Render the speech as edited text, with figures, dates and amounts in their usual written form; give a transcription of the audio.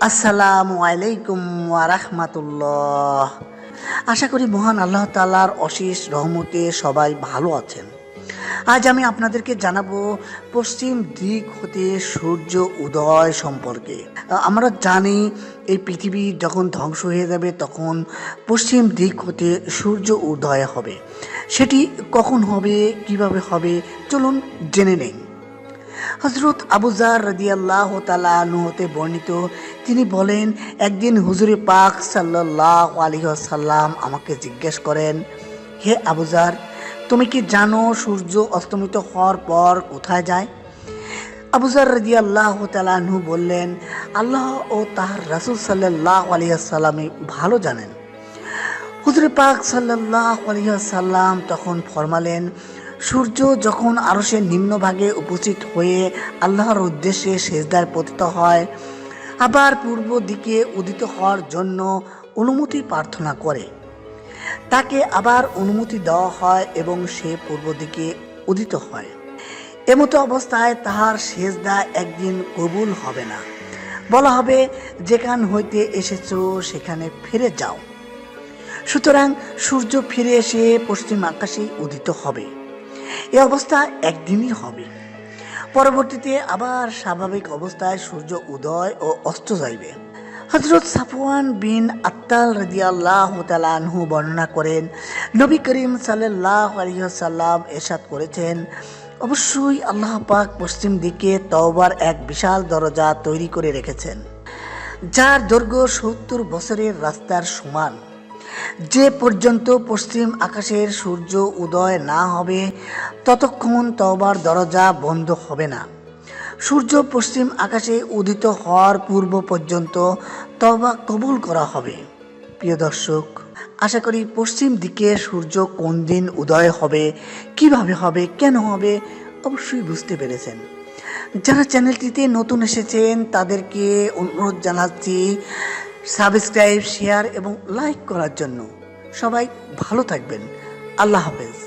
আসসালামু আলাইকুম ওয়া রাহমাতুল্লাহ। আশা করি মহান আল্লাহ তাআলার অশেষ রহমতে সবাই ভালো আছেন। আজ আমি আপনাদেরকে জানাবো পশ্চিম দিক হতে সূর্য উদয় সম্পর্কে। আমরা জানি এই পৃথিবী যখন ধ্বংস হয়ে যাবে তখন পশ্চিম দিক হতে সূর্য উদয় হবে। সেটি কখন হবে, কিভাবে হবে, চলুন জেনে নেই। হযরত আবু যার রাদিয়াল্লাহু তাআলা আনহু হতে বর্ণিত, তিনি বলেন, একদিন হুজুরে পাক সাল্লাল্লাহু আলাইহি ওয়াসাল্লাম আমাকে জিজ্ঞেস করেন, হে আবু যার, তুমি কি জানো সূর্য অস্তমিত হওয়ার পর কোথায় যায়? আবু যার রাদিয়াল্লাহু তাআলা আনহু বললেন, আল্লাহ ও তার রাসূল সাল্লাল্লাহু আলাইহি ওয়াসাল্লামই ভালো জানেন। হুজুরে পাক সাল্লাল্লাহু আলাইহি ওয়াসাল্লাম তখন ফরমালেন, সূর্য যখন আরশের নিম্নভাগে উপস্থিত হয়ে আল্লাহর উদ্দেশ্যে সেজদায় পতিত হয়, আবার পূর্ব দিকে উদিত হওয়ার জন্য অনুমতি প্রার্থনা করে, তাকে আবার অনুমতি দেওয়া হয় এবং সে পূর্ব দিকে উদিত হয়। এমতো অবস্থায় তাহার সেজদা একদিন কবুল হবে না। বলা হবে, যেখান হইতে এসেছো সেখানে ফিরে যাও। সুতরাং সূর্য ফিরে এসে পশ্চিম আকাশে উদিত হবে। এ অবস্থা একদিনই হবে। পরবর্তীতে আবার স্বাভাবিক অবস্থায় সূর্য উদয় ও অস্ত যাইবে। হযরত সাফওয়ান বিন আত্তাল রাদিয়াল্লাহু তাআলা আনহু বর্ণনা করেন, নবী করিম সাল্লাল্লাহু আলাইহি ওয়াসাল্লাম ইরশাদ করেছেন, অবশ্যই আল্লাহ পাক পশ্চিম দিকে তওবার এক বিশাল দরজা তৈরি করে রেখেছেন, যার দৈর্ঘ্য ৭০ বছরের রাস্তার সমান। যে পর্যন্ত পশ্চিম আকাশের সূর্য উদয় না হবে ততক্ষণ তওবার দরজা বন্ধ হবে না। সূর্য পশ্চিম আকাশে উদিত হওয়ার পূর্ব পর্যন্ত তওবা কবুল করা হবে। প্রিয় দর্শক, আশা করি পশ্চিম দিকে সূর্য কোন দিন উদয় হবে, কিভাবে হবে, কেন হবে অবশ্যই বুঝতে পেরেছেন। যারা চ্যানেলটিতে নতুন এসেছেন তাদেরকে অনুরোধ জানাচ্ছি সাবস্ক্রাইব, শেয়ার এবং লাইক করার জন্য। সবাই ভালো থাকবেন। আল্লাহ হাফেজ।